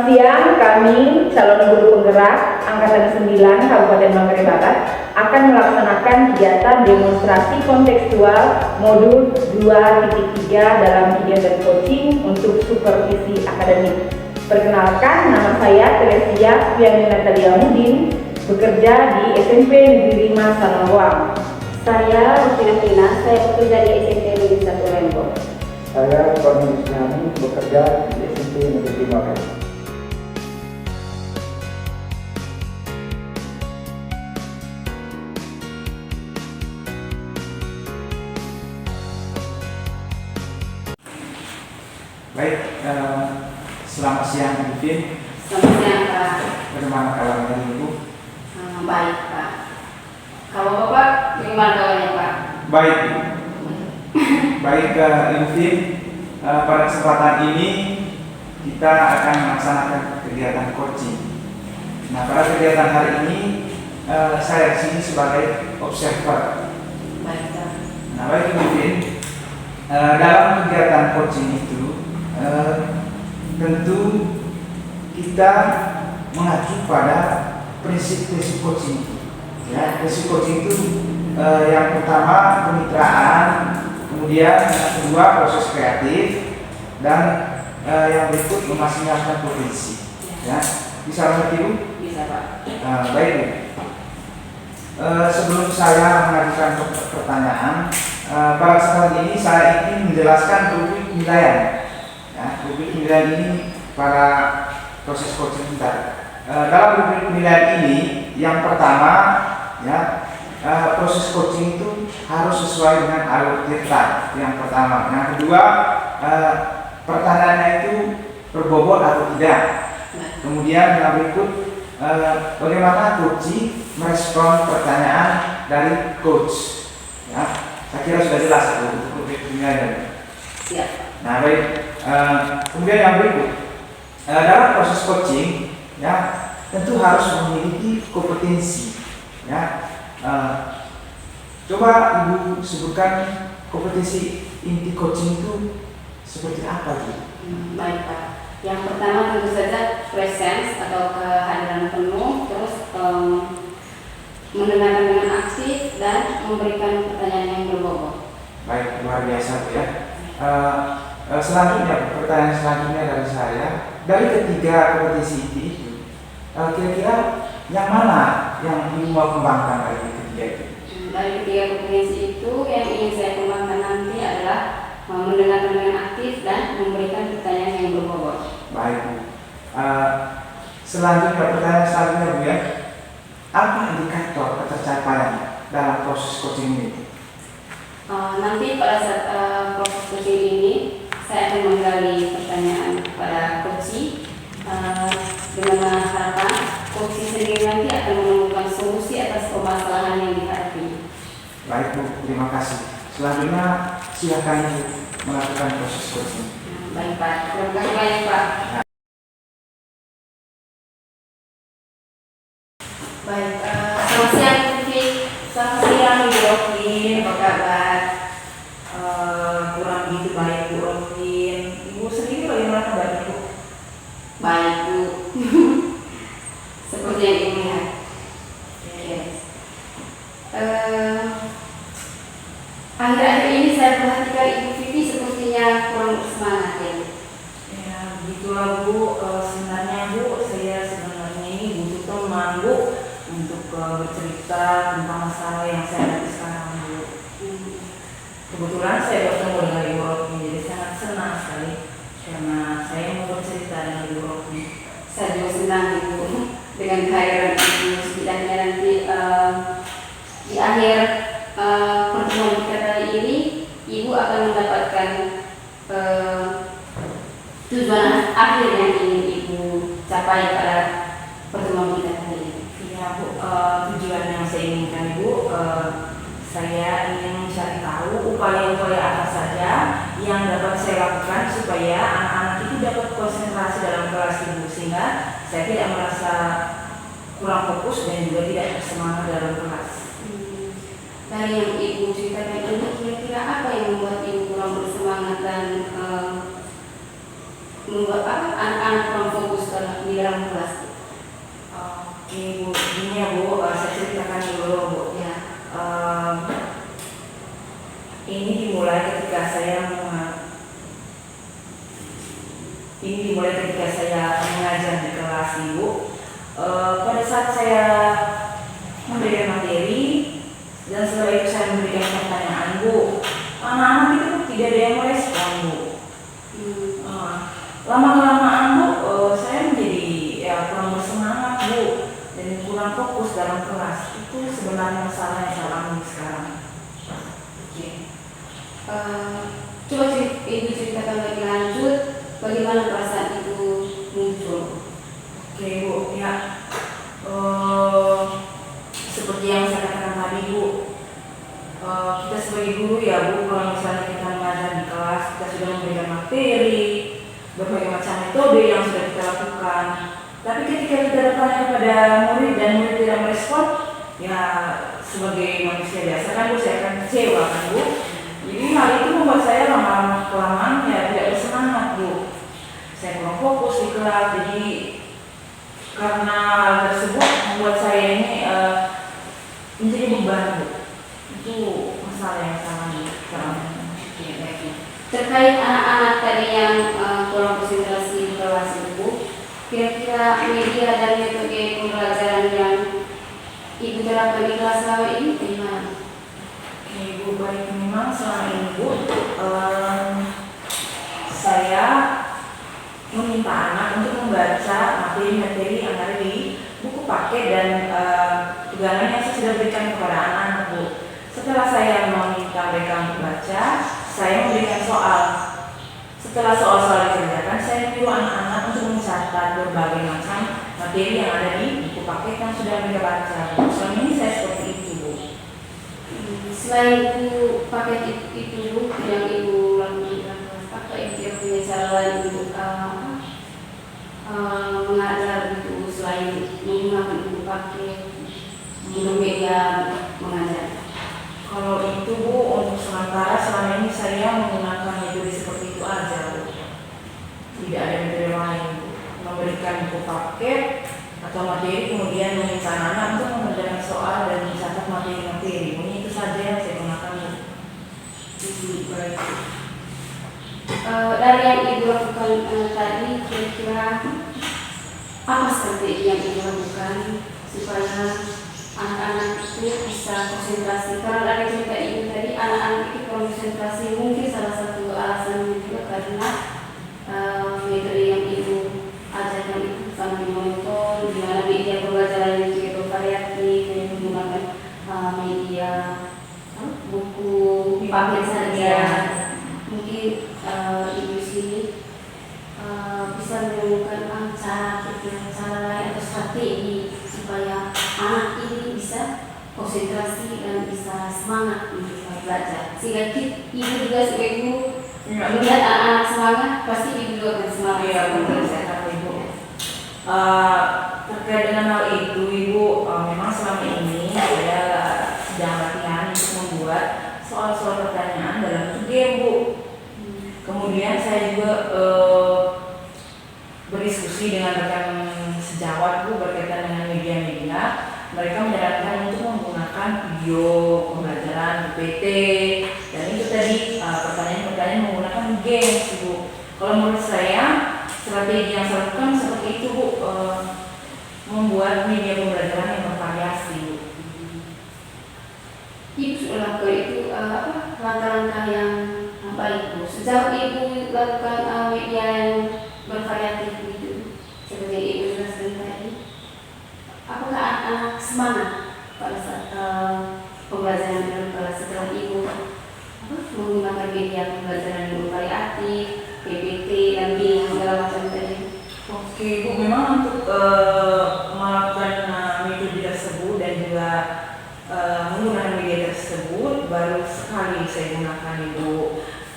Selamat siang, kami calon guru penggerak Angkatan 9 Kabupaten Manggarai Barat akan melaksanakan kegiatan demonstrasi kontekstual modul 2.3 dalam kegiatan coaching untuk supervisi akademik. Perkenalkan, nama saya Teresia Fiani Natalia Mudin, bekerja di SMP Negeri 5 Sanawang. Saya Rufina Fina, saya bekerja di SMP Negeri 1 Lembong. Saya Tony Isnani, bekerja di SMP Negeri 5 Lembong. Baik, selamat siang Ibu Vin. Selamat siang Pak. Bagaimana kabarnya Ibu? Baik Pak. Kalau Bapak, bagaimana kabarnya Pak? Baik, baik Ibu Vin. Pada kesempatan ini kita akan melaksanakan kegiatan coaching. Nah, pada kegiatan hari ini saya di sini sebagai observer. Baik Pak. Nah, baik Ibu Vin. Dalam kegiatan coaching itu tentu kita mengacu pada prinsip-prinsip coaching. Ya, prinsip coaching itu yang pertama kemitraan, kemudian yang kedua proses kreatif, dan yang berikut memaksimalkan potensi. Ya, bisa mengerti Bu? Bisa Pak. Baik Bu. Sebelum saya mengajukan pertanyaan, pada kesempatan ini saya ingin menjelaskan rubrik penilaian. Ya, rubrik penilaian ini para proses coaching kita. Dalam rubrik penilaian ini, yang pertama, ya, proses coaching itu harus sesuai dengan alur cerita. Yang pertama. Yang kedua, pertanyaannya itu berbobot atau tidak. Kemudian yang berikut, bagaimana coach merespon pertanyaan dari coach. Ya, saya kira sudah jelas untuk rubrik penilaian. Siap. Nah, baik. Kemudian yang berikut, dalam proses coaching, ya, tentu harus memiliki kompetensi. Ya, coba Ibu sebutkan kompetensi inti coaching itu seperti apa, Bu? Baik Pak. Yang pertama tentu saja presence atau kehadiran penuh, terus mendengarkan dengan aktif dan memberikan pertanyaan yang berbobot. Baik, luar biasa Bu ya. Selanjutnya, pertanyaan selanjutnya dari saya, dari ketiga kompetensi inti itu, kira-kira yang mana yang Ibu mau kembangkan dari ketiga itu? Dari ketiga kompetensi itu yang ingin saya kembangkan nanti adalah mendengarkan dengan aktif dan memberikan pertanyaan yang berbobot. Baik Bu. Selanjutnya, pertanyaan selanjutnya Bu ya, apa indikator ketercapaian dalam proses coaching ini? Nanti pada saat proses coaching ini saya akan menggali pertanyaan kepada coach dengan harapan coach sendiri nanti akan menemukan solusi atas permasalahan yang dihadapi. Baik Bu, terima kasih. Selanjutnya silakan Ibu melakukan proses coaching. Baik Pak, terima kasih banyak Pak. Baik, selamat siang Vivi. Selamat siang Bu Rofin, apa kabar? Kurang begitu baik Bu Rofin. Ibu sendiri bagaimana kabarnya Bu? Baik Bu. Seperti yang Ibu lihat. Yes. Akhir-akhir ini saya perhatikan Ibu Vivi sepertinya kurang bersemangat ya. Ya begitulah Bu. Sebenarnya Bu, saya sebenarnya ini butuh teman Bu untuk bercerita tentang masalah yang saya hadapi sekarang Bu. Kebetulan saya bertemu dengan Ibu Rofin, jadi sangat senang sekali karena saya mau bercerita dengan Ibu Rofin. Saya juga senang Ibu dengan kehadiran Ibu. Setidaknya nanti di akhir pertemuan kita kali ini Ibu akan mendapatkan tujuan akhir yang ingin Ibu capai pada pertemuan kita kali ini. Ya Bu, tujuan yang saya inginkan Bu, saya ingin mencari tahu upaya-upaya apa saja yang dapat saya lakukan supaya anak-anak itu dapat konsentrasi dalam kelas Ibu, sehingga saya tidak merasa kurang fokus dan juga tidak bersemangat dalam kelas. Dari yang Ibu ceritakan ini, kira-kira apa yang membuat Ibu kurang bersemangat dan membuat anak-anak kurang fokus Oke Bu, ini ya Bu, saya ceritakan dulu Bu. Ya. Ini dimulai ketika saya mengajar di kelas Ibu. Pada saat saya memberikan materi dan setelah itu saya memberikan pertanyaan Bu, anak-anak itu tidak ada yang merespon Bu. Lama-kelamaan Bu, saya menjadi kurang bersemangat Bu dan kurang fokus dalam kelas. Itu sebenarnya masalah yang saya alami sekarang. Oke. Coba Ibu ceritakan lebih lanjut bagaimana perasaan itu muncul. Oke Bu, ya seperti yang saya katakan tadi Bu, kita sebagai guru ya Bu, kalau misalnya kita mengajar di kelas, kita sudah memberikan materi, berbagai macam metode yang sudah kita lakukan. Tapi ketika kita bertanya kepada murid dan murid tidak merespon, ya sebagai manusia biasa kan Bu, saya akan kecewa kan Bu. Jadi hal itu membuat saya lama-lama kelamaan ya tidak bersemangat Bu. Saya kurang fokus di kelas, jadi karena hal tersebut membuat saya ini menjadi beban Bu. Itu masalah yang sama nih sekarang. Terkait anak-anak tadi yang kurang konsentrasi di kelas Ibu, kira-kira media dan metode pembelajaran yang Ibu terapkan di kelas selama ini gimana? Ibu baik, memang selama ini Bu, saya meminta anak untuk membaca materi-materi yang ada di buku paket dan pegangan yang saya sudah berikan kepada anak-anak Bu. Setelah saya meminta mereka untuk baca, saya memberikan soal. Setelah soal-soal dikerjakan, saya menyuruh anak-anak untuk mencatat berbagai macam materi yang ada di buku paket yang sudah mereka baca. Selama ini saya seperti itu Bu. Selain Ibu paket itu Bu, yang Ibu lakukan, apa Ibu punya cara lain untuk mengajar gitu selain menggunakan buku paket, untuk media mengajar? Kalau itu Bu, untuk sementara selama ini saya menggunakan metode seperti itu aja Bu. Tidak ada metode lain Bu. Memberikan buku paket atau materi kemudian meminta anak untuk mengerjakan soal dan mencatat materi-materi. Ini itu saja yang saya gunakan Bu. Baik. Dari yang Ibu lakukan tadi, kira-kira apa strategi yang Ibu lakukan supaya anak-anak itu bisa konsentrasi? Karena dari cerita Ibu tadi, anak-anak itu konsentrasi mungkin salah satu alasan juga karena metode yang Ibu ajarkan itu sambil menonton, di mana media pembelajaran yang juga bervariatif, yang menggunakan media buku paket saja. Mungkin Ibu sini bisa menemukan cara lain atau strategi supaya anak ini bisa konsentrasi dan bisa semangat untuk belajar. Sehingga Ibu juga sebagai guru melihat anak-anak semangat, pasti Ibu juga akan semangat. Iya benar, saya kata Ibu. Terkait dengan hal itu Ibu, memang selama ini saya sedang latihan untuk membuat soal-soal pertanyaan dalam bentuk game Bu. Kemudian saya juga berdiskusi dengan rekan sejawat Bu berkaitan dengan media-media. Mereka menyarankan untuk menggunakan video pembelajaran PPT dan itu tadi pertanyaan-pertanyaan menggunakan game Bu. Kalau menurut saya strategi yang saya lakukan seperti itu Bu, membuat media pembelajaran yang bervariasi Bu. Ibu sudah lakukan itu langkah-langkah yang baik Bu. Sejauh Ibu lakukan media yang bervariatif gitu, seperti Ibu jelaskan tadi, apakah anak-anak semangat pada saat pembelajaran dalam kelas setelah Ibu menggunakan media pembelajaran yang bervariatif, PPT dan BIM segala macam tadi? Oke Bu, memang untuk melakukan metode tersebut dan juga menggunakan media tersebut baru sekali saya gunakan Ibu.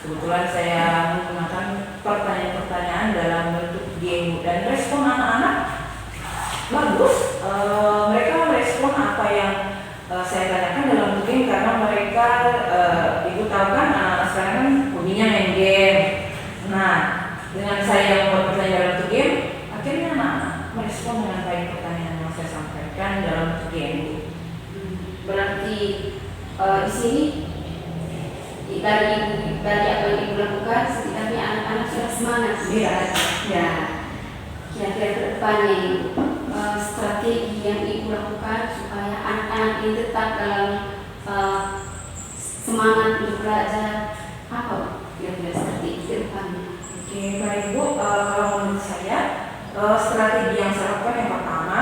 Kebetulan saya menggunakan pertanyaan-pertanyaan dalam bentuk game dan respon anak-anak bagus. Mereka merespon apa yang saya tanyakan dalam bentuk game karena mereka Ibu tahu kan anak-anak sekarang kan hobinya main game. Nah, dengan saya membuat pertanyaan dalam bentuk game, akhirnya anak-anak merespon dengan baik pertanyaan yang saya sampaikan. pertanyaan dalam bentuk game. Berarti di sini dari apa yang ibu lakukan, setidaknya anak-anak sudah semangat. Iya. Ya. Kira-kira ke depannya ibu, strategi yang ibu lakukan supaya anak-anak ini tetap dalam semangat untuk belajar, apa kira-kira strategi ke depannya? Oke, baik Bu. Kalau menurut saya, strategi yang saya lakukan yang pertama,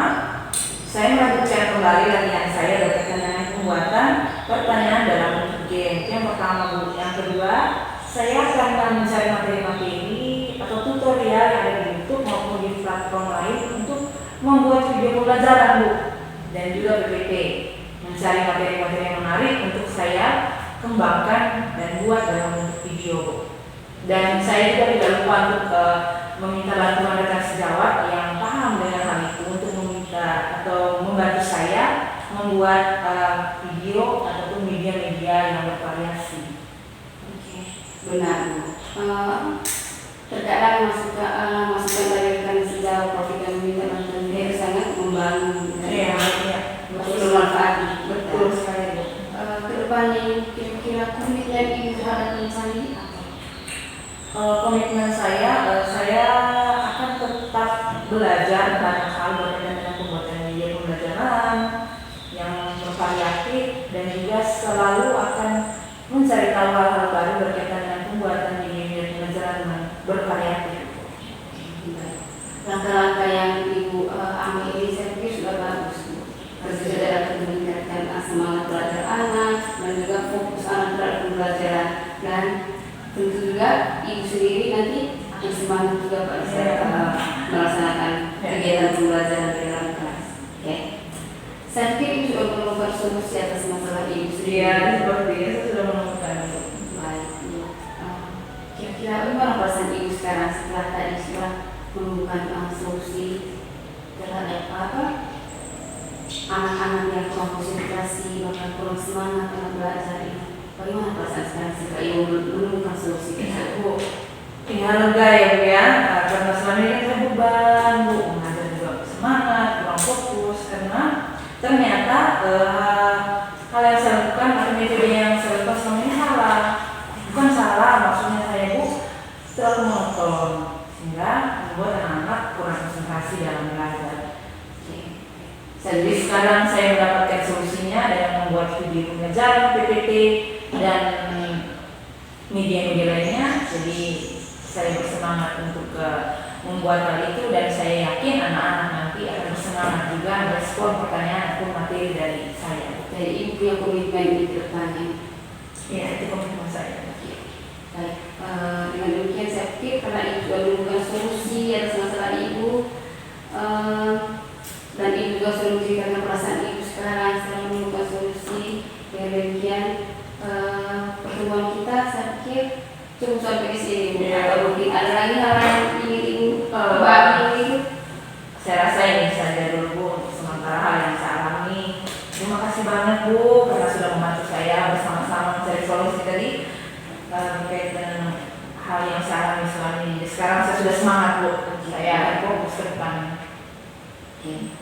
saya melanjutkan kembali latihan saya berkaitan dengan pembuatan pertanyaan dalam bentuk game. Itu yang pertama Bu. Yang kedua, saya akan mencari materi-materi atau tutorial yang ada di YouTube maupun di platform lain untuk membuat video pembelajaran Bu. Dan juga PPT, mencari materi-materi yang menarik untuk saya kembangkan dan buat dalam bentuk video Bu. Dan saya juga tidak lupa untuk meminta bantuan rekan sejawat yang paham dengan hal itu untuk meminta atau membantu saya membuat video ataupun media-media yang bervariasi. Oke, benar Bu. Terkadang masukan dari rekan sejawat Profit yang meminta bantuan dia sangat membangun. Iya. Betul bermanfaat. Betul sekali Bu. Kedepannya kira-kira komitmen ibu terhadap rencana ini apa? Komitmen saya akan tetap belajar banyak hal berkaitan dengan pembuatan media pembelajaran yang bervariatif dan juga selalu akan mencari tahu hal-hal baru berkaitan dengan pembuatan media pembelajaran yang bervariatif. Langkah-langkah yang ibu ambil ini saya pikir sudah bagus Bu. Sudah dapat meningkatkan semangat belajar anak dan juga fokus anak terhadap pembelajaran, dan tentu juga ibu sendiri nanti akan semangat juga pada saat melaksanakan kegiatan pembelajaran di dalam kelas. Oke. Saya pikir ibu sudah menemukan solusi atas masalah ibu sendiri. Iya, seperti itu saya sudah menemukan. Baik. Kira-kira bagaimana perasaan ibu sekarang setelah menemukan solusi terhadap anak-anak yang kurang konsentrasi, bahkan kurang semangat dalam belajar ini? Bagaimana perasaan sekarang setelah ibu menemukan solusi tersebut? Ya lega ya Bu ya, karena selama ini saya beban Bu, mengajar juga semangat, kurang fokus karena ternyata hal yang saya lakukan atau metode yang saya lakukan selama ini salah. Bukan salah, maksudnya saya Bu terlalu monoton sehingga membuat anak-anak kurang konsentrasi dalam belajar. Jadi sekarang saya mendapatkan solusinya dengan membuat video pembelajaran, PPT, dan media-media lainnya. Jadi saya bersemangat untuk membuat hal itu dan saya yakin anak-anak nanti akan bersemangat juga merespon pertanyaan atau materi dari saya. Jadi ibu punya komitmen ini ke depannya. Ya, itu komitmen saya. Baik, dengan demikian saya pikir karena ibu sudah menemukan solusi atas masalah ibu, dan ibu juga sudah menceritakan perasaan ibu sekarang setelah menemukan solusi. Dengan demikian pertemuan kita saya pikir cukup sampai di sini Bu. Atau mungkin ada lagi hal yang ingin ibu bagi? Saya rasa ini saja dulu Bu untuk sementara hal yang saya alami. Terima kasih banyak Bu karena sudah membantu saya bersama-sama mencari solusi tadi terkait dengan hal yang saya alami selama ini. Sekarang saya sudah semangat Bu, saya akan fokus ke depan.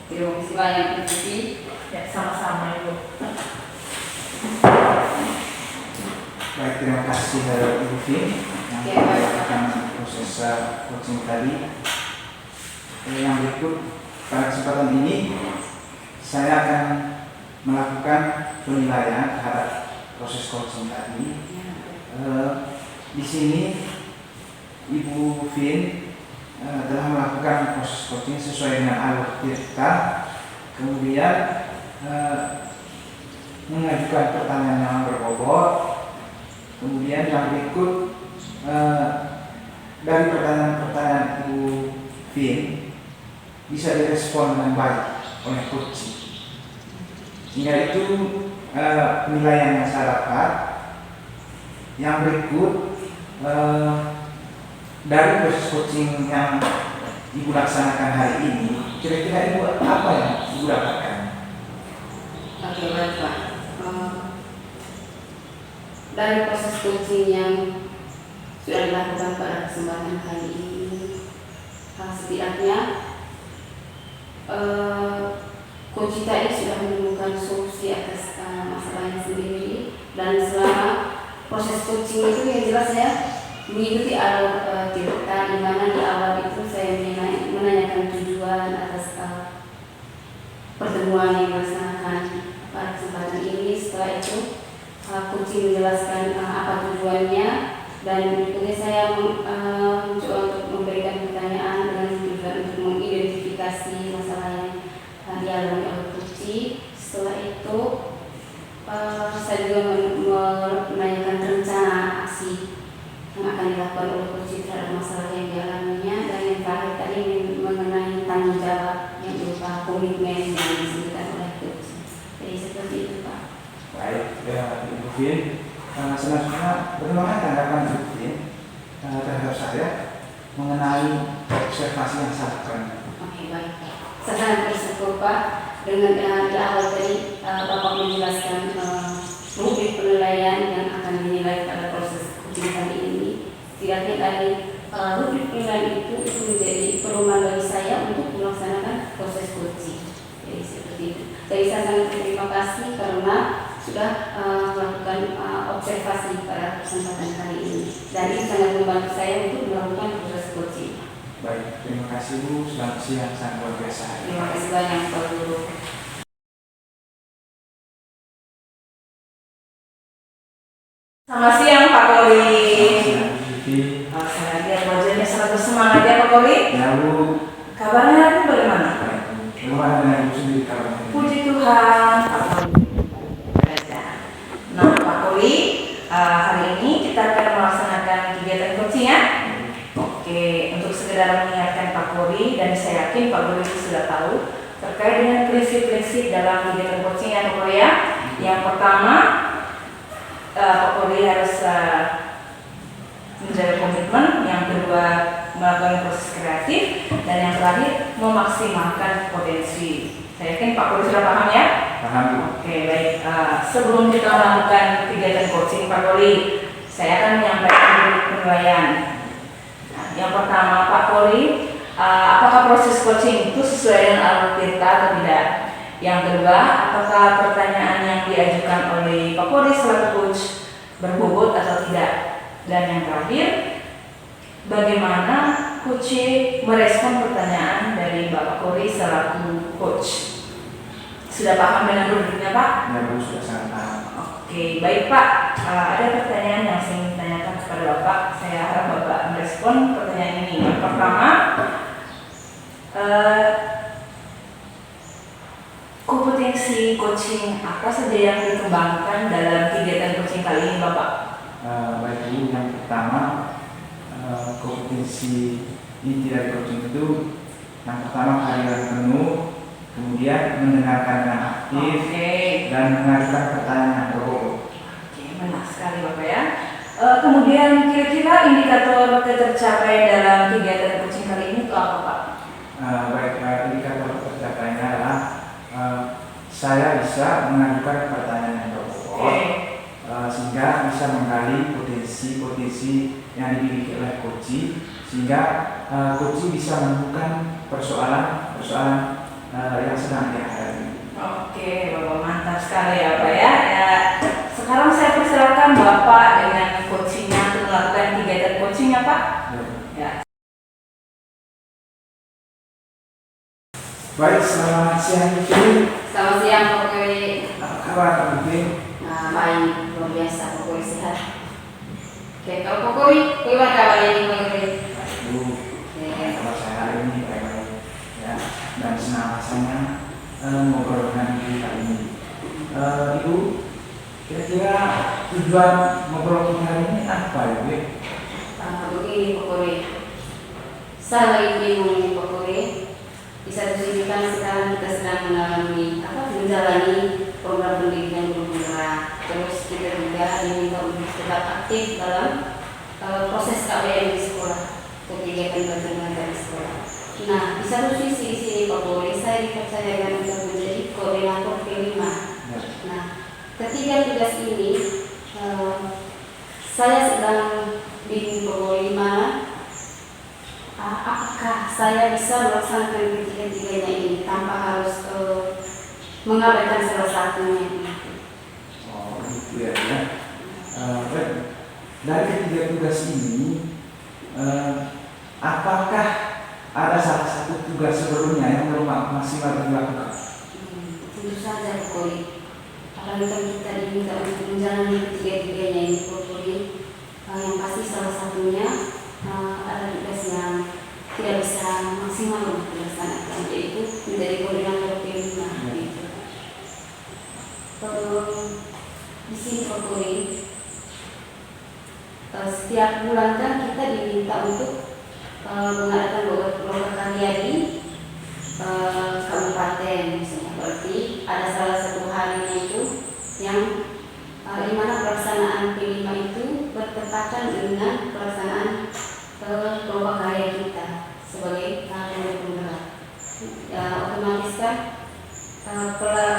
Terima kasih banyak Bu Vivi. Ya, sama-sama Ibu. Baik, terima kasih Ibu Vin yang melakukan proses coaching tadi. Yang berikut, pada kesempatan ini saya akan melakukan penilaian terhadap proses coaching tadi. Di sini Ibu Vin telah melakukan proses coaching sesuai dengan alur kita, kemudian mengajukan pertanyaan yang berbobot, kemudian yang berikut dari pertanyaan-pertanyaan Ibu Vin bisa direspon dengan baik oleh coaching. Sehingga itu penilaian yang saya dapat. Yang berikut dari proses coaching yang Ibu laksanakan hari ini, kira-kira Ibu apa yang Ibu dapatkan? Oke, baik Pak. Dari proses coaching yang sudah dilakukan pada kesempatan hari ini, setidaknya coaching coach kita ini sudah menemukan solusi atas masalahnya sendiri, dan selama proses coaching itu yang jelas saya mengikuti alur cerita di mana di awal itu saya menanyakan tujuan atas pertemuan yang dilaksanakan pada kesempatan ini. Setelah itu coaching menjelaskan apa tujuannya, dan berikutnya saya mencoba untuk memberikan pertanyaan dengan tujuan untuk mengidentifikasi masalah yang dialami oleh coaching. Setelah itu saya juga menanyakan rencana aksi yang akan dilakukan oleh coaching terhadap masalah yang dialaminya, dan yang terakhir tadi mengenai tanggung jawab yang berupa komitmen yang disebutkan oleh coaching. Jadi seperti itu, Pak. Baik, ya Ibu Vin. Selanjutnya, bagaimana tanggapan Ibu Vin terhadap saya mengenai observasi yang saya lakukan? Oke, baik. Saya sangat bersyukur, Pak, dengan di awal tadi Bapak menjelaskan rubrik penilaian yang akan dinilai pada proses coaching kali ini. Setidaknya tadi rubrik penilaian itu menjadi perumahan bagi saya untuk melaksanakan proses coaching. Jadi seperti itu. Jadi saya sangat berterima kasih karena sudah melakukan observasi pada kesempatan kali ini, dan ini sangat membantu saya untuk melakukan proses coaching. Baik, terima kasih Bu. Selamat siang, sangat luar biasa. Terima kasih banyak, Pak Guru. Selamat siang Pak Kori. Selamat siang, Bu Vivi. Saya lihat wajahnya sangat bersemangat ya Pak Kori. Ya Bu. Kabarnya hari ini bagaimana? Baik Bu. Bagaimana dengan Ibu sendiri kabarnya? Puji Tuhan, Pak Kori. Nah Pak Kori, hari ini kita akan melaksanakan kegiatan coaching ya. Oke, untuk sekedar mengingatkan Pak Kori, dan saya yakin Pak Kori sudah tahu terkait dengan prinsip-prinsip dalam kegiatan coaching ya Pak Kori ya. Yang pertama, Pak Kori harus menjaga komitmen. Yang kedua, melakukan proses kreatif. Dan yang terakhir, memaksimalkan potensi. Saya yakin Pak Kori sudah paham ya? Paham Bu. Oke, baik. Sebelum kita melakukan kegiatan coaching Pak Kori, saya akan menyampaikan penilaian. Yang pertama, Pak Kori, apakah proses coaching itu sesuai dengan alur cerita atau tidak? Yang kedua, apakah pertanyaan yang diajukan oleh Pak Kori selaku coach berbobot atau tidak? Dan yang terakhir, bagaimana coach merespon pertanyaan dari Bapak Kori selaku coach? Sudah paham dengan rubriknya Pak? Ya Bu, sudah sangat paham. Oke, baik Pak. Ada pertanyaan yang saya ingin tanyakan kepada Bapak. Saya harap Bapak merespon pertanyaan ini. Yang pertama, kompetensi coaching apa saja yang dikembangkan dalam kegiatan coaching kali ini Bapak? Baik Bu, yang pertama kompetensi inti dari coaching itu yang pertama kehadiran penuh, kemudian mendengarkan dengan aktif, dan mengajukan pertanyaan yang berbobot. Oke, menarik sekali Bapak ya. Kemudian kira-kira indikator ketercapaian dalam kegiatan coaching kali ini itu apa Pak? Baik, indikator tercapainya adalah saya bisa mengajukan pertanyaan yang berbobot, sehingga bisa menggali potensi-potensi yang dimiliki oleh coach, sehingga coach bisa menemukan persoalan yang sedang dihadapi. Oke, Bapak mantap sekali ya Pak ya. Sekarang saya persilakan Bapak dengan coachingnya untuk melakukan kegiatan coaching ya Pak. Ya. Baik, selamat siang Bu. Selamat siang, Pak Kori. Apa kabar Bu? Baik, luar biasa, Pak Kori sehat. Oke, kalau Pak Kori, bagaimana kabarnya ini Pak Kori? Bu, kabar saya hari ini baik-baik ya, dan senang rasanya ngobrol dengan Ibu kali ini. Ibu, kira-kira tujuan ngobrol kita hari ini apa ya Bu? Begini Pak Kori, saya lagi bingung nih Pak Kori. Di satu sisi kan sekarang kita sedang menjalani program pendidikan guru penggerak, terus kita juga diminta untuk tetap aktif dalam proses KBM di sekolah, kegiatan belajar mengajar di sekolah. Nah, di satu sisi di sini Pak Kori, saya dipercayakan untuk menjadi koordinator kelima. Nah, ketiga tugas ini saya sedang bingung Pak Kori, di mana apakah saya bisa melaksanakan ketiga-tiganya ini tanpa harus mengabaikan salah satunya. Oh, gitu ya. Baik. Dari ketiga tugas ini, apakah ada salah satu tugas sebelumnya yang belum maksimal dilakukan? Tentu saja Pokoli. Apalagi kan kita diminta untuk menjalani ketiga-tiganya ini Pokoli. Yang pasti salah satunya ada tugas yang tidak bisa maksimal untuk dilaksanakan, yaitu menjadi koordinator P5. Gitu. Di sini Pokoli, setiap bulan kan kita diminta untuk mengadakan beberapa karyadi kabupaten misalnya. Berarti ada salah satu harinya itu yang di mana pelaksanaan P5 itu bertepatan dengan pelaksanaan lomba karya kita sebagai karya penggerak. Otomatis kan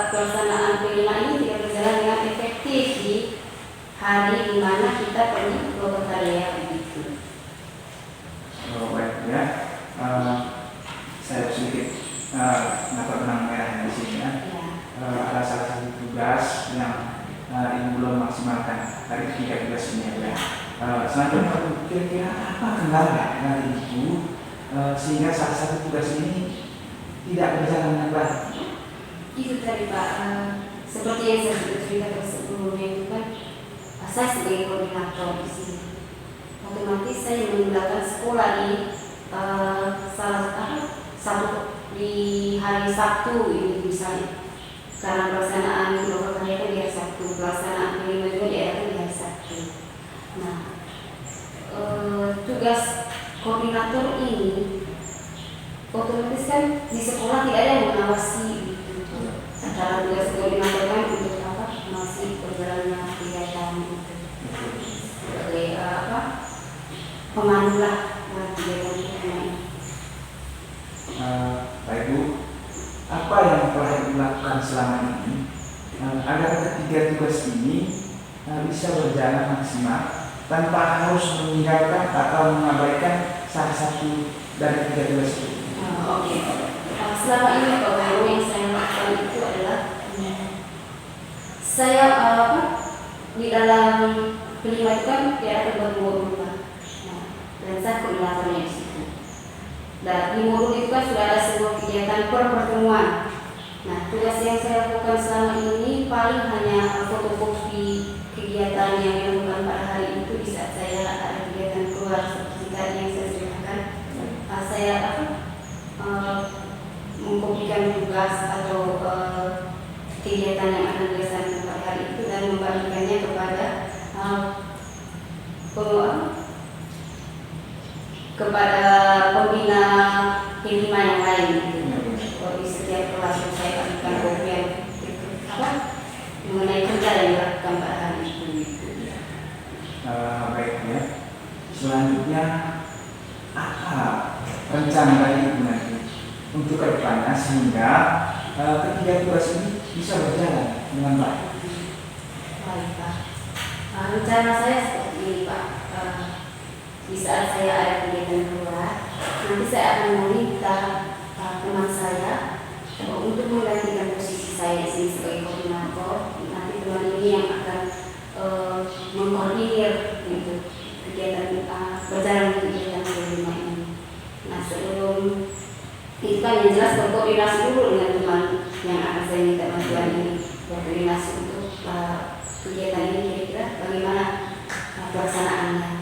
pelaksanaan P5 ini tidak berjalan dengan efektif di hari di mana kita pergi lomba karya begitu. Oh, baik ya. Saya sedikit dapat benang merahnya di sini ya. Ada salah satu tugas yang ibu belum maksimalkan dari ketiga tugas ini ya. Selanjutnya, kira-kira apa kendala dari ibu sehingga salah satu tugas ini tidak berjalan dengan baik? Itu tadi Pak, seperti yang saya sudah ceritakan sebelumnya itu kan, saya sebagai koordinator di sini. Otomatis saya menggunakan sekolah di di hari Sabtu ini misalnya. Karena pelaksanaan lomba karya kan di hari Sabtu, pelaksanaan P5 juga diadakan di hari Sabtu. Nah, tugas koordinator ini otomatis kan di sekolah tidak ada yang mengawasi gitu. Cara tugas koordinator kan untuk apa? Masih berjalannya kegiatan itu. Sebagai pemandu lah kegiatan ini. Baik Bu, apa yang telah dilakukan selama ini agar ketiga tugas ini bisa berjalan maksimal tanpa harus meninggalkan atau mengabaikan salah satu dari tiga tugas itu? Oke. Selama ini kalau yang saya lakukan itu adalah saya di dalam P5 itu kan tidak ada berubah. Dan saya koordinatornya di situ. Dan di modul itu kan sudah ada sebuah kegiatan per pertemuan. Nah, tugas yang saya lakukan selama ini paling hanya fotokopi kegiatan yang dilakukan pada hari itu di saat saya ada kegiatan keluar seperti tadi yang saya ceritakan. Saya mengkopikan tugas atau kegiatan yang akan dilaksanakan pada hari itu dan membagikannya kepada pembina P5 yang lain gitu. Di setiap kelas yang saya berikan kopian mengenai kerja yang dilakukan pada hari itu. Baik ya. Selanjutnya apa rencana dari ibu nanti untuk kedepannya sehingga ketiga tugas ini bisa berjalan dengan baik? Baik Pak. Rencana saya seperti ini Pak. Di saat saya ada kegiatan keluar, nanti saya akan meminta teman saya untuk menggantikan posisi saya di sini sebagai koordinator. Nanti teman ini yang akan mengkoordinir gitu, kegiatan berjalan kegiatan P5 ini. Nah, sebelum itu kan yang jelas berkoordinasi dulu dengan teman yang akan saya minta bantuan ini, berkoordinasi untuk kegiatan ini kira-kira bagaimana pelaksanaannya.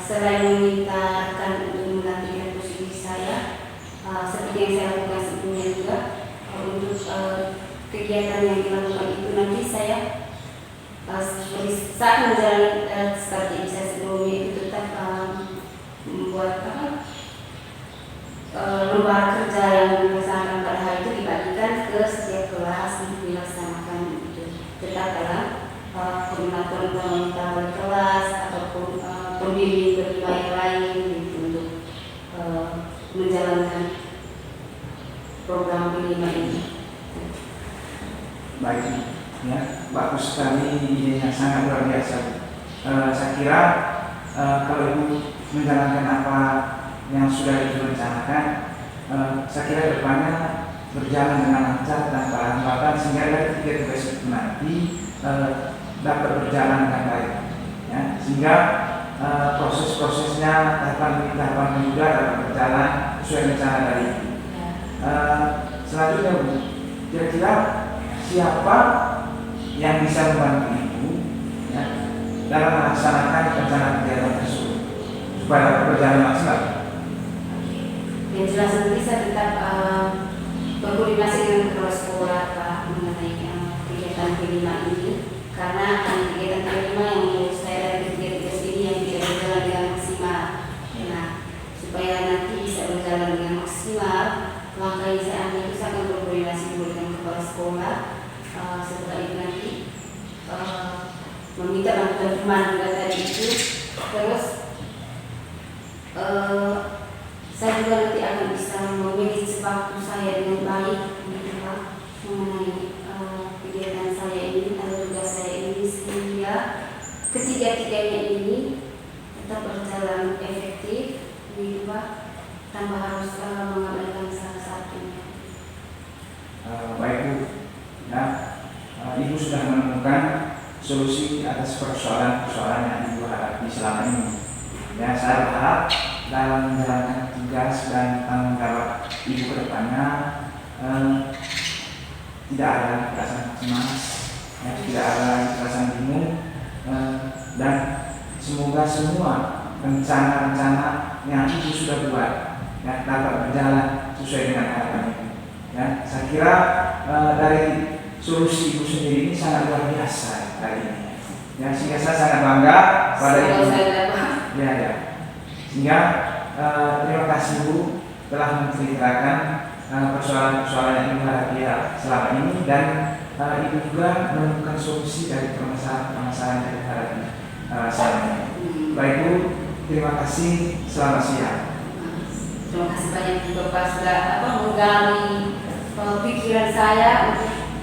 Selain memintakan untuk menggantikan posisi saya, seperti yang saya lakukan sebelumnya juga, untuk kegiatan yang dilakukan itu nanti saya saat menjalani strategi saya sebelumnya itu tetap membuat lembar kerja yang dilaksanakan pada hari itu dibagikan ke setiap kelas untuk dilaksanakan itu. Tetap dalam koordinator meminta kelas ataupun pembimbing P5 yang lain gitu, untuk menjalankan program P5 ini. Baik ya, bagus sekali, idenya sangat luar biasa. Saya kira kalau ibu menjalankan apa yang sudah ibu rencanakan, saya kira depannya berjalan dengan lancar tanpa hambatan sehingga dari 3 tugas itu nanti dapat berjalan dengan baik, ya, sehingga proses-prosesnya tahapan demi tahapan juga dapat berjalan sesuai rencana dari itu. Selanjutnya Bu, kira-kira siapa yang bisa membantu Ibu, ya, dalam melaksanakan rencana kegiatan tersebut supaya dapat berjalan maksimal? Yang jelas nanti saya tetap berkoordinasi dengan kepala sekolah Pak mengenai kegiatan kelima ini, karena kegiatan kelima yang menurut saya dari ketiga-tiga ini yang tidak berjalan dengan maksimal. Nah, supaya nanti bisa berjalan dengan maksimal, langkah yang saya ambil itu saya akan berkoordinasi dulu dengan kepala sekolah. Setelah itu nanti meminta bantuan teman juga tadi itu, terus saya juga nanti akan bisa memilih waktu saya dengan baik gitu Pak, mengenai kegiatan saya ini atau tugas saya ini, sehingga ketiga-tiganya ini tetap berjalan efektif gitu Pak, tanpa harus mengabaikan salah satunya. Baik Bu, ya, Ibu sudah menemukan solusi atas persoalan-persoalan yang Ibu hadapi selama ini. Ya, saya berharap dalam menjalankan tugas dan tanggung jawab Ibu ke depannya tidak ada perasaan cemas, ya, tidak ada perasaan bingung, dan semoga semua rencana-rencana yang Ibu sudah buat, ya, dapat berjalan sesuai dengan harapan Ibu. Ya, saya kira dari solusi Ibu sendiri ini sangat luar biasa kali ini. Ya, sehingga saya sangat bangga pada Ibu. Ya, ya. Sehingga terima kasih Bu telah menceritakan persoalan-persoalan yang Ibu hadapi selama ini, dan Ibu juga menemukan solusi dari permasalahan-permasalahan yang dihadapi selama ini. Baik Bu, terima kasih. Selamat siang. Terima kasih banyak juga Pak sudah menggali pikiran saya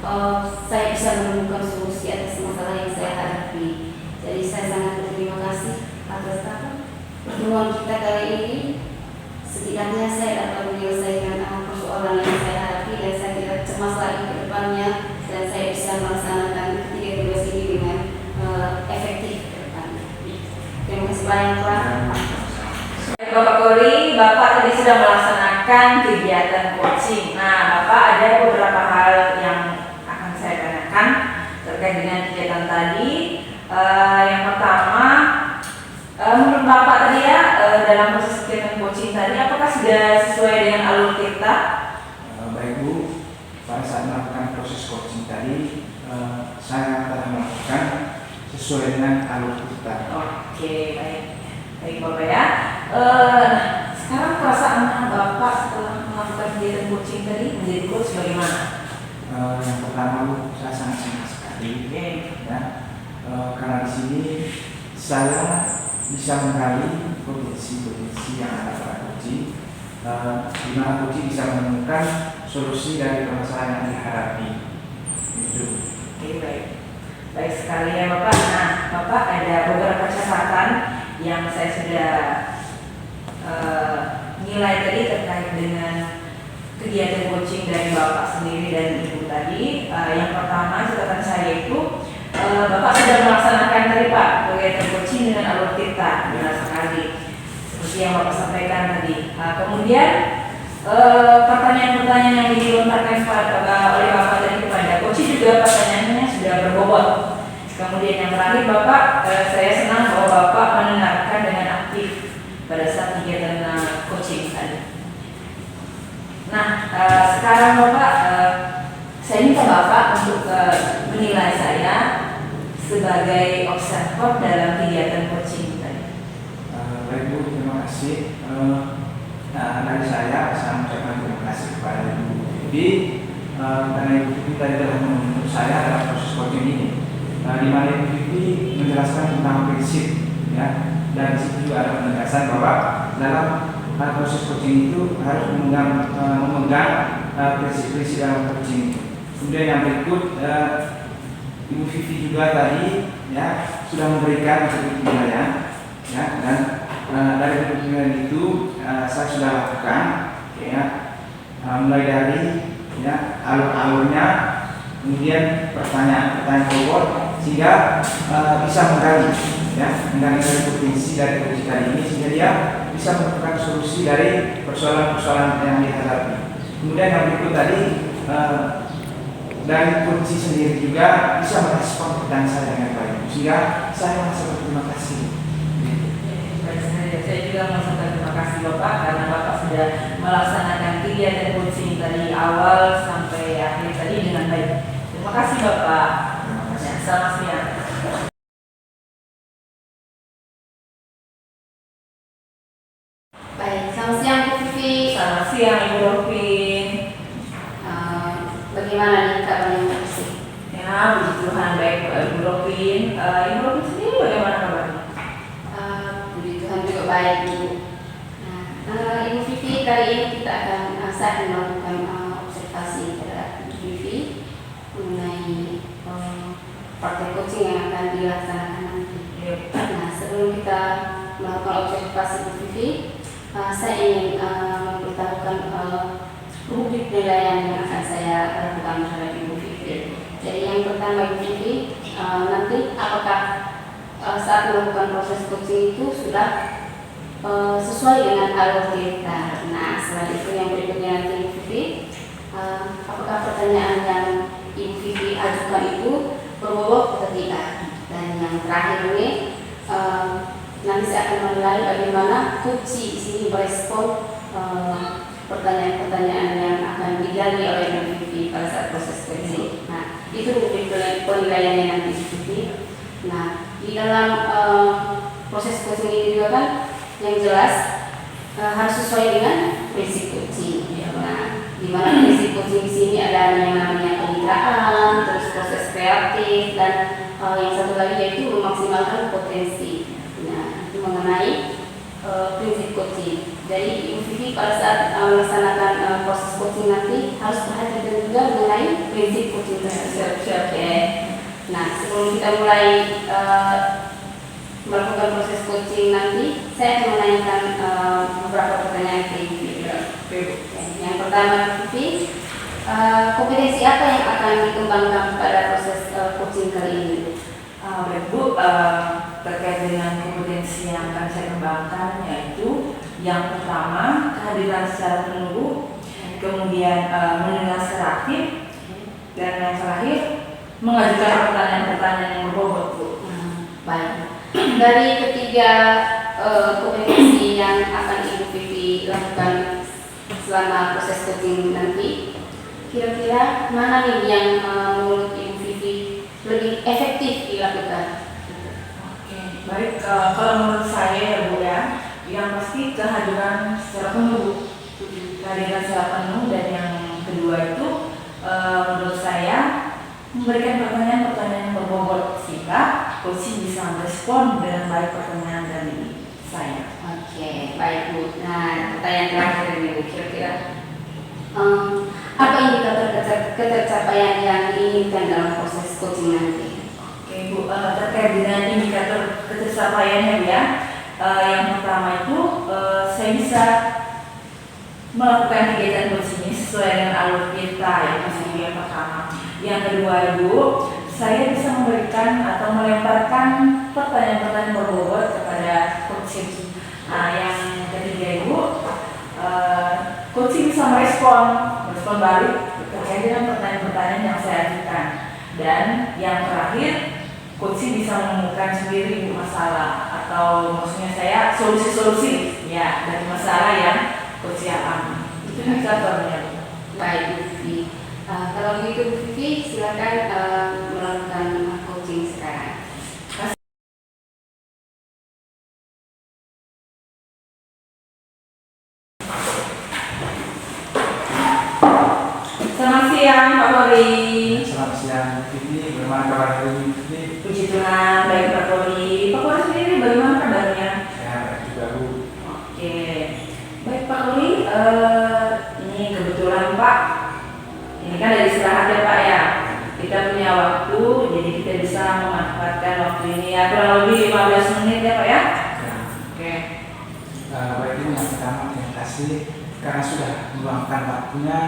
untuk saya bisa menemukan solusi atas masalah yang saya hadapi. Jadi saya sangat berterima kasih atas pertemuan kita kali ini. Setidaknya saya dapat menyelesaikan persoalan yang saya hadapi, dan saya tidak cemas lagi ke depannya, dan saya bisa melaksanakan ketiga tugas ini dengan efektif ke depannya. Terima kasih banyak Pak. Bapak Kori, Bapak tadi sudah melaksanakan kegiatan coaching. Nah, Bapak ada beberapa hal yang akan saya tanyakan terkait dengan kegiatan tadi. Yang pertama, menurut Bapak tadi ya, dalam proses kegiatan coaching tadi, apakah sudah sesuai dengan alur kita? Baik Bu, pada saat melakukan proses coaching tadi, saya telah melakukan sesuai dengan alur kita. Oke, baik. Baik Bapak ya. Sekarang perasaan Bapak setelah melakukan kegiatan coaching tadi menjadi coach bagaimana? Yang pertama Bu, saya sangat senang sekali, ya, karena di sini saya bisa menggali potensi-potensi yang ada pada coaching, di mana coaching bisa menemukan solusi dari permasalahan yang dihadapi. Itu. Oke, baik. Baik sekali ya Bapak. Nah, Bapak ada beberapa catatan yang saya sudah nilai tadi terkait dengan kegiatan coaching dari Bapak sendiri dan Ibu tadi. Yang pertama catatan saya itu Bapak sudah melaksanakan tadi Pak kegiatan coaching dengan alur kita, benar sekali seperti yang Bapak sampaikan tadi. Kemudian pertanyaan-pertanyaan yang dilontarkan oleh Bapak tadi kepada coaching juga pertanyaannya sudah berbobot. Kemudian yang terakhir Bapak, saya senang bahwa Bapak mendengarkan dengan aktif pada saat kegiatan coaching tadi. Nah, sekarang Bapak, saya minta Bapak untuk menilai saya sebagai observer dalam kegiatan coaching tadi. Baik Bu, terima kasih. Dari saya mengucapkan terima kasih kepada Ibu Vivi, karena Ibu Vivi tadi telah membantu saya dalam proses coaching ini. Di mana Ibu Vivi menjelaskan tentang prinsip, ya, dan di situ juga ada penegasan bahwa dalam proses coaching itu harus memegang prinsip-prinsip dalam coaching. Kemudian yang berikut, Ibu Vivi juga tadi, ya, sudah memberikan penilaian, ya, dan dari penilaian itu saya sudah lakukan, ya, mulai dari ya, alur-alurnya, kemudian pertanyaan-pertanyaan bobot, sehingga bisa menggali, ya, menggali dari potensi dari kursi kali ini, sehingga dia bisa menemukan solusi dari persoalan-persoalan yang dihadapi. Kemudian yang berikut tadi, dari kursi sendiri juga bisa merespon pertanyaan saya dengan baik, sehingga saya merasa berterima kasih. Saya juga mengucapkan terima kasih Bapak karena Bapak sudah melaksanakan kegiatan coaching dari awal sampai akhir tadi dengan baik. Terima kasih Bapak. Terima kasih. Ya, selamat siang. Baik, selamat siang Bu Vivi. Selamat siang Ibu Rovin. Bagaimana nih kabarnya Mbak Isi? Ya, puji Tuhan baik Ibu Rovin. Ibu Rovin sendiri bagaimana kabarnya? Puji Tuhan juga baik Bu. Nah, Ibu Vivi, kali ini kita akan saya melakukan observasi terhadap Ibu Vivi mengenai praktek coaching yang akan dilaksanakan nanti. Nah, sebelum kita melakukan observasi Bu Vivi, saya ingin memberitahukan rubrik penilaian yang akan saya lakukan terhadap Ibu Vivi. Jadi yang pertama Ibu Vivi, nanti apakah saat melakukan proses coaching itu sudah sesuai dengan alur kita. Nah, setelah itu yang berikutnya nanti Ibu Vivi, apakah pertanyaan yang Ibu Vivi ajukan itu berbobot atau tidak. Dan yang terakhir ini, nanti saya akan menilai bagaimana coaching di sini merespon pertanyaan-pertanyaan yang akan digali oleh Ibu Vivi pada saat proses coaching. Nah, itu mungkin penilaiannya nanti Ibu Vivi. Nah, di dalam proses coaching ini juga kan yang jelas harus sesuai dengan prinsip coaching. Nah, di mana prinsip coaching di sini ada yang namanya kemitraan, terus proses kreatif, dan yang satu lagi yaitu memaksimalkan potensi. Nah, itu mengenai prinsip coaching. Jadi Ibu Vivi pada saat melaksanakan proses coaching nanti harus perhatikan juga mengenai prinsip coaching tersebut. Oke. Nah, sebelum kita mulai melakukan proses coaching nanti, saya akan menanyakan beberapa pertanyaan ke Ibu Vivi. Yang pertama, Ibu Vivi, kompetensi apa yang akan dikembangkan pada proses coaching kali ini? Baik Bu, terkait dengan kompetensi yang akan saya kembangkan yaitu yang pertama kehadiran secara penuh, kemudian mendengar secara aktif, dan yang terakhir mengajukan pertanyaan-pertanyaan yang berbobot Bu. Baik. Dari ketiga kompetensi yang akan Ibu Vivi lakukan selama proses coaching nanti, kira-kira mana nih yang menurut Ibu Vivi lebih efektif dilakukan? Oke, baik. Kalau menurut saya ya Bu ya, yang pasti kehadiran secara penuh, kehadiran secara penuh, dan yang kedua itu menurut saya memberikan pertanyaan-pertanyaan yang berbobot sehingga coaching bisa merespon dengan baik pertanyaan dari saya. Oke, baik Bu. Nah, pertanyaan terakhir ini Bu, kira-kira apa indikator ketercapaian yang diinginkan dalam proses coaching nanti? Oke Bu, terkait dengan indikator ketercapaiannya Bu ya, yang pertama itu saya bisa melakukan kegiatan coaching ini sesuai dengan alur kita yang pertama. Yang kedua Ibu, saya bisa memberikan atau melemparkan pertanyaan-pertanyaan berbobot kepada coaching. Nah, yang ketiga Ibu, coaching bisa merespon balik terkait dengan pertanyaan-pertanyaan yang saya ajukan. Dan yang terakhir, coaching bisa menemukan sendiri masalah atau maksudnya saya solusi-solusi ya dari masalah yang coaching alami. Itu indikatornya. Baik Bu Vivi. Kalau begitu Bu Vivi, silakan melakukan coaching sekarang. Selamat siang Pak Polri. Selamat siang Vivi, bagaimana kabar hari ini? Puji Tuhan, baik Pak Polri. Pak Polri sendiri bagaimana kabarnya? Ya, baik juga Bu. Oke, baik Pak Polri. Ini kebetulan Pak, ini kan dari istirahat ya Pak ya. Kita punya waktu, jadi kita bisa memanfaatkan waktu ini ya kurang lebih 15 menit ya Pak ya. Ya. Oke. Baik Bu, yang pertama terima kasih karena sudah meluangkan waktunya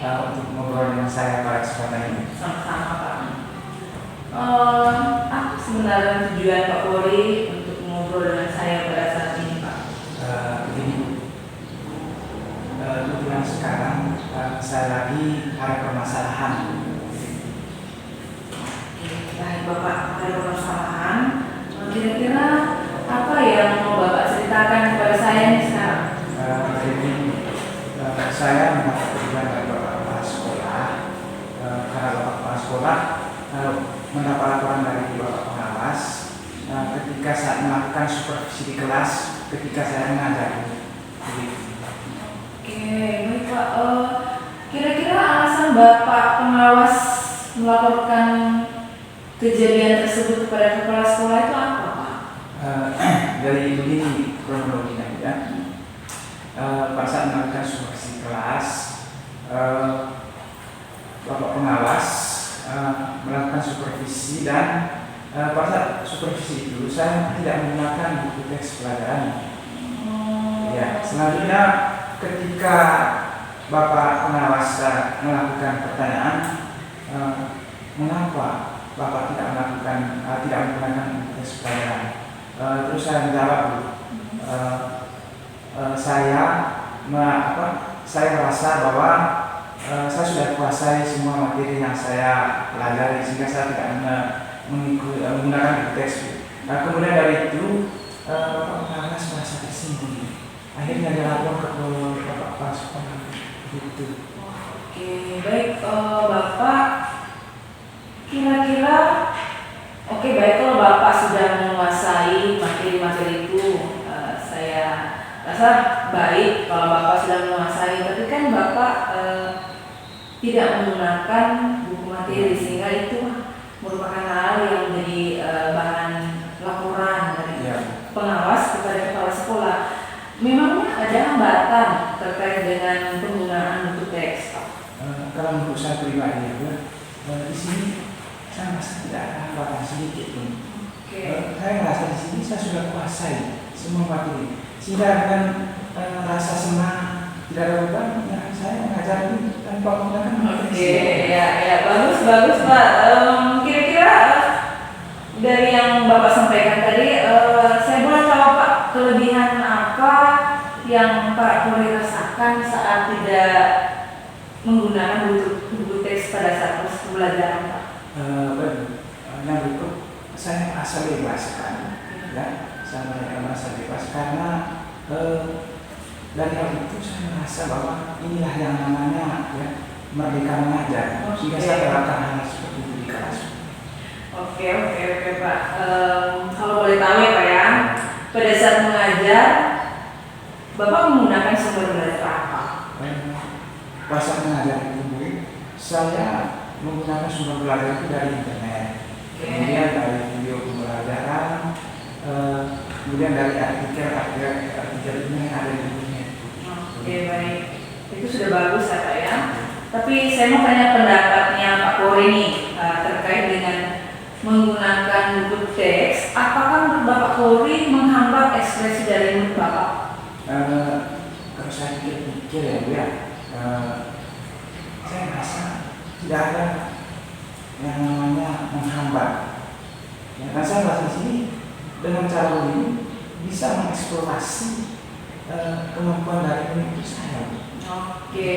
untuk ngobrol dengan saya pada kesempatan ini. Sama-sama Pak. Apa sebenarnya tujuan Pak Polri untuk ngobrol dengan saya pada saat ini Pak? Begini, kebetulan sekarang saya lagi ada permasalahan. Baik Bapak, ada permasalahan. Kira-kira apa yang mau Bapak ceritakan kepada saya nih sekarang? Jadi saya mendapat tujuan dari Bapak Kepala Sekolah, karena Bapak Kepala Sekolah mendapat laporan dari Bapak Pengawas ketika saya melakukan supervisi di kelas, ketika saya mengajar. Oke, baik Pak. Kira-kira alasan Bapak Pengawas melaporkan kejadian tersebut kepada kepala sekolah itu apa Pak? Dari begini kronologinya ya. Pada saat melakukan supervisi kelas, Bapak Pengawas melakukan supervisi dan pada saat supervisi itu saya tidak menggunakan buku teks pelajaran. Ya, selanjutnya ketika Bapak Pengawas melakukan pertanyaan, mengapa Bapak tidak menggunakan buku teks pelajaran? Terus saya menjawab, saya merasa bahwa saya sudah kuasai semua materi yang saya pelajari sehingga saya tidak menggunakan buku teks. Nah, kemudian dari itu Bapak Pengawas merasa tersinggung. Akhirnya dia lapor ke Bapak Kepala Sekolah. Gitu. Oke, baik Bapak. Kira-kira oke, baik kalau Bapak sudah menguasai materi-materi itu, saya rasa baik kalau Bapak sudah menguasai. Tapi kan Bapak tidak menggunakan buku materi sehingga itu merupakan hal yang menjadi bahan laporan dari pengawas kepada kepala sekolah. Memangnya ada hambatan terkait dengan penggunaan buku teks, Pak? Kalau menurut saya pribadi di sini saya merasa tidak ada hambatan sedikit pun. Saya merasa di sini saya sudah kuasai semua materi. Sehingga dengan rasa senang, tidak ada beban, ya saya mengajar ini tanpa menggunakan materi. Ya, bagus Pak. Kira-kira dari yang Bapak sampaikan tadi, saya boleh tahu Pak kelebihan apa yang Pak Polri rasakan saat tidak menggunakan buku teks pada saat proses pembelajaran Pak? Yang berikut saya merasa bebas sekali, ya. Saya merasa bebas karena dari hal itu saya merasa bahwa inilah yang namanya ya merdeka mengajar. Sehingga saya terapkan hal seperti itu di kelas. Oke Pak. Kalau boleh tahu ya Pak ya, pada saat mengajar Bapak menggunakan sumber belajar apa? Pada saat mengajar itu saya menggunakan sumber belajar itu dari internet, kemudian dari video pembelajaran, kemudian dari artikel ini yang ada di internet. Oke, baik. Itu sudah bagus ya Pak ya. Tapi saya mau tanya pendapatnya Pak Polri nih terkait dengan menggunakan buku teks. Apakah menurut Bapak Polri menghambat ekspresi dari murid Bapak? Kalau saya pikir-pikir ya Bu ya, saya merasa tidak ada yang namanya menghambat. Ya, karena saya merasa di sini dengan cara ini bisa mengeksplorasi kemampuan dari murid saya. Oke.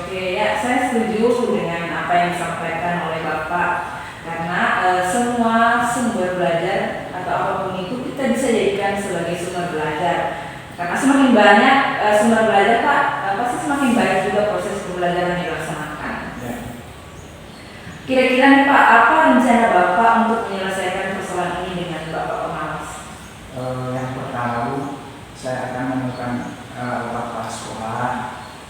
Ya, saya setuju dengan apa yang disampaikan oleh Bapak. Karena semua sumber belajar atau apapun itu kita bisa jadikan sebagai sumber belajar. Karena semakin banyak sumber belajar Pak, pasti semakin baik juga proses pembelajaran yang dilaksanakan. Ya. Kira-kira nih Pak, apa rencana Bapak untuk menyelesaikan persoalan ini dengan Bapak Pengawas? Yang pertama Bu, saya akan menemukan Bapak Kepala Sekolah,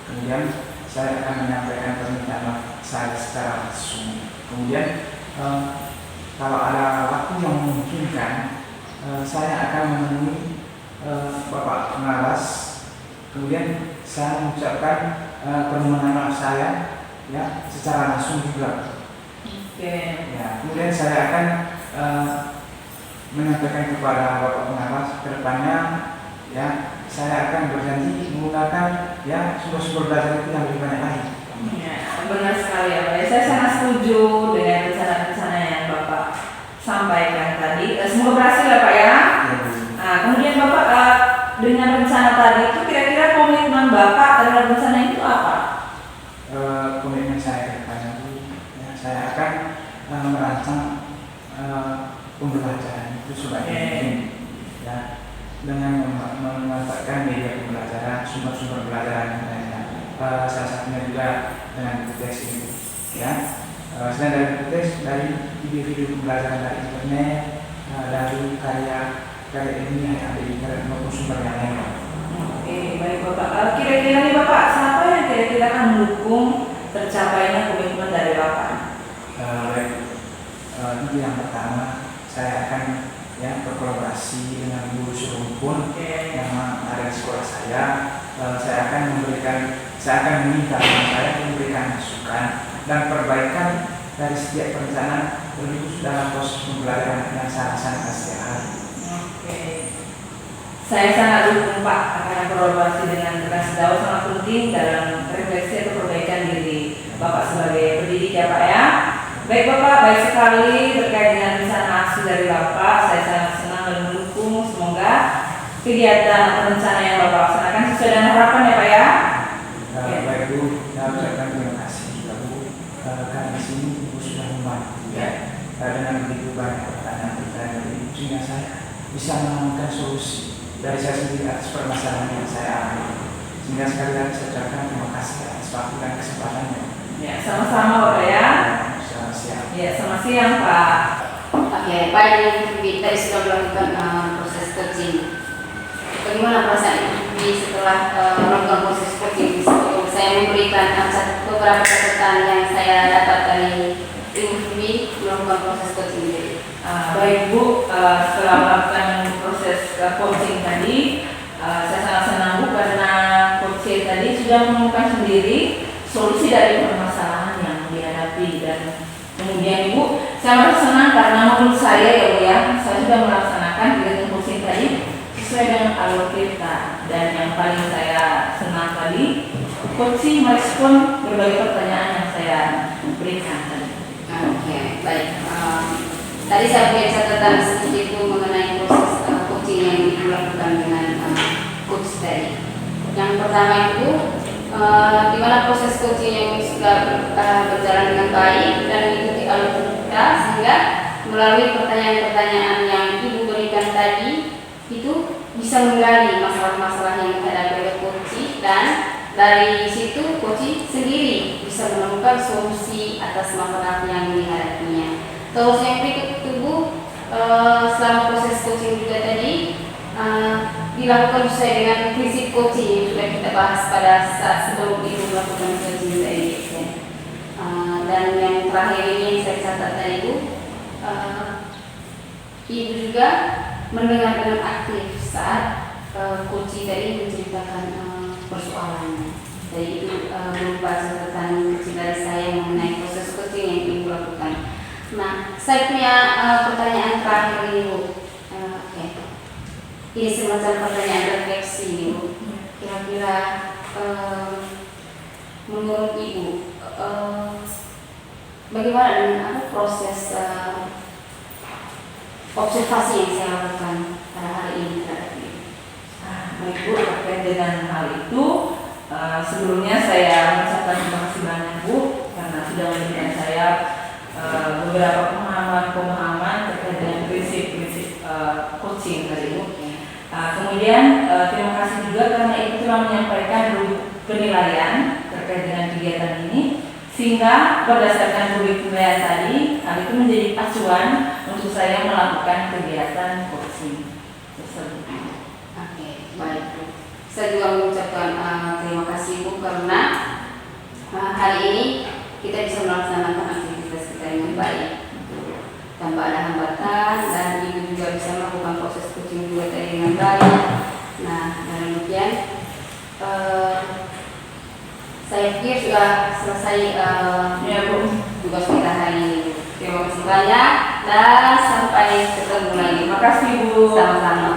kemudian saya akan menyampaikan permintaan maaf saya secara langsung. Kemudian kalau ada waktu yang memungkinkan, saya akan menemui Bapak Pengawas, kemudian saya mengucapkan permohonan maaf saya ya secara langsung juga. Ya, kemudian saya akan menyampaikan kepada Bapak Pengawas kedepannya ya saya akan berjanji menggunakan ya sumber-sumber belajar itu yang lebih banyak lagi. Ya, benar sekali ya Pak. Saya sangat setuju dengan rencana-rencana yang Bapak sampaikan tadi. Semoga berhasil ya Pak ya. Ya, Nah, kemudian Bapak dengan rencana tadi itu kira-kira komitmen Bapak terhadap rencana itu apa? komitmen saya ke depannya Bu, ya, saya akan merancang pembelajaran itu sebagai mungkin ya dengan memanfaatkan media pembelajaran, sumber-sumber pembelajaran yang lainnya. Salah satunya juga dengan buku teks ini, ya. Selain dari buku teks, dari video-video pembelajaran dari internet, dari karya ilmiah yang ada di internet maupun sumber yang lainnya. Oke, baik Bapak. Kira-kira nih Bapak, siapa yang kira-kira akan mendukung tercapainya komitmen dari Bapak? Baik, itu yang pertama saya akan ya berkolaborasi dengan guru serumpun yang ada di sekolah saya. Saya akan meminta saya memberikan masukan dan perbaikan dari setiap perencanaan lebih khusus dalam proses pembelajaran yang saya laksanakan setiap hari. Oke. Saya sangat dukung Pak, karena kolaborasi dengan Keras Daud sangat penting dalam refleksi atau perbaikan diri Bapak sebagai pendidik ya Pak ya. Baik Bapak, baik sekali terkait dengan rencana aksi dari Bapak. Saya sangat senang dan mendukung. Semoga kegiatan atau rencana yang Bapak laksanakan sesuai dengan harapan ya Pak ya. Baik Bu, saya ucapkan terima kasih juga Bu, karena di sini Ibu sudah membantu ya dengan begitu banyak pertanyaan dari Ibu sehingga saya bisa menemukan solusi dari saya sendiri atas permasalahan yang saya alami. Sehingga sekali lagi saya ucapkan terima kasih atas waktu dan kesempatannya. Ya, sama-sama Bapak ya. Selamat siang. Ya, selamat siang Pak. Oke, Pak Ibu tadi sudah melakukan proses coaching. Bagaimana perasaan Ibu setelah melakukan proses coaching? Saya memberikan beberapa catatan yang saya dapat dari Ibu melakukan proses coaching ini. Baik Bu, setelah melakukan proses coaching tadi, saya sangat senang Bu karena coaching tadi sudah menemukan sendiri solusi dari permasalahan yang dihadapi dan kemudian Ibu, saya merasa senang karena menurut saya ya Bu ya, saya sudah melaksanakan kegiatan coaching tadi sesuai dengan alur kita dan yang paling saya senang tadi, coaching merespon berbagai pertanyaan yang saya berikan tadi. Oke, baik. Tadi saya punya catatan sedikit Bu mengenai proses coaching yang dilakukan dengan coach tadi. Yang pertama itu di mana proses coaching yang sudah berjalan dengan baik dan mengikuti alur kita sehingga melalui pertanyaan-pertanyaan yang Ibu berikan tadi itu bisa menggali masalah-masalah yang dihadapi oleh coach dan dari situ coach sendiri bisa menemukan solusi atas masalah yang dihadapinya. Terus yang berikut itu Bu, selama proses coaching juga tadi dilakukan sesuai dengan prinsip coaching yang sudah kita bahas pada saat sebelum Ibu melakukan coaching tadi. Dan yang terakhir ini yang saya catat tadi Bu, Ibu juga mendengar dengan aktif saat coaching tadi menceritakan persoalannya. Jadi itu berupa catatan kecil dari saya mengenai proses coaching yang Ibu lakukan. Nah, saya punya pertanyaan terakhir ini Bu. Oke. Ini semacam pertanyaan refleksi ini Bu. Kira-kira menurut Ibu bagaimana dengan proses observasi yang saya lakukan pada hari ini terhadap Ibu? Baik Bu, terkait dengan hal itu sebelumnya saya mengucapkan terima kasih banyak Bu karena sudah memberikan saya beberapa pemahaman terkait dengan prinsip-prinsip coaching tadi Bu. Kemudian terima kasih juga karena Ibu telah menyampaikan penilaian terkait dengan kegiatan ini sehingga berdasarkan penilaian tadi hal itu menjadi acuan untuk saya melakukan kegiatan coaching tersebut. Oke, baik Bu. Saya juga mengucapkan terima kasih Bu karena hari ini kita bisa melaksanakan aktivitas kita dengan baik tanpa ada hambatan dan Ibu juga bisa melakukan proses coaching juga tadi dengan baik. Nah, dengan demikian saya pikir sudah selesai Ya Bu. tugas kita hari ini. Terima kasih banyak dan sampai ketemu lagi. Terima kasih Bu. Sama-sama.